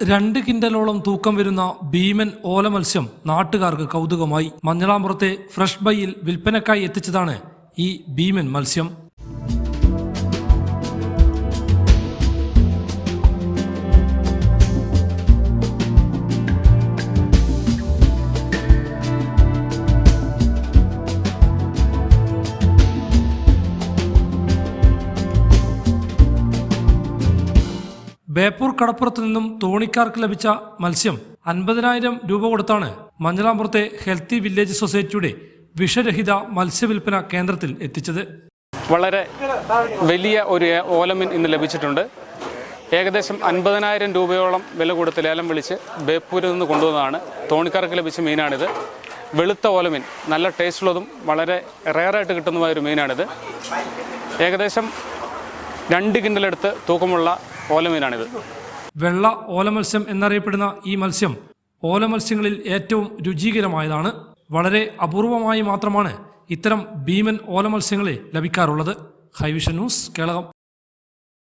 2 കിൻഡലോളം തൂക്കം വരുന്ന ഭീമൻ ഓല മത്സ്യം നാട്ടുകാർക്ക് കൗതുകമായി. മഞ്ഞളാമ്പുറത്തെ ഫ്രഷ് ബൈയിൽ വിൽപ്പനക്കായി എത്തിച്ചതാണ് ഈ ഭീമൻ മത്സ്യം. ബേപ്പൂർ കടപ്പുറത്ത് നിന്നും തോണിക്കാർക്ക് ലഭിച്ച മത്സ്യം 50,000 രൂപ കൊടുത്താണ് മഞ്ഞളാമ്പുറത്തെ ഹെൽത്തി വില്ലേജ് സൊസൈറ്റിയുടെ വിഷരഹിത മത്സ്യവില്പന കേന്ദ്രത്തിൽ എത്തിച്ചത്. വളരെ വലിയ ഒരു ഓലമീൻ ഇന്ന് ലഭിച്ചിട്ടുണ്ട്. ഏകദേശം 50,000 രൂപയോളം വില കൊടുത്ത് ലേലം വിളിച്ച് ബേപ്പൂരിൽ നിന്ന് കൊണ്ടുവന്നതാണ്. തോണിക്കാർക്ക് ലഭിച്ച മീനാണിത്. വെളുത്ത ഓലമീൻ, നല്ല ടേസ്റ്റുള്ളതും വളരെ റെയറായിട്ട് കിട്ടുന്നതുമായൊരു മീനാണിത്. ഏകദേശം 2 കിൻഡലെടുത്ത് തൂക്കമുള്ള ഓലമീനാണിത്. വെള്ള ഓലമത്സ്യം എന്നറിയപ്പെടുന്ന ഈ മത്സ്യം ഓലമത്സ്യങ്ങളിൽ ഏറ്റവും രുചികരമായതാണ്. വളരെ അപൂർവമായി മാത്രമാണ് ഇത്തരം ഭീമൻ ഓലമത്സ്യങ്ങളെ ലഭിക്കാറുള്ളത്. ഹൈവിഷൻ ന്യൂസ്, കേരളം.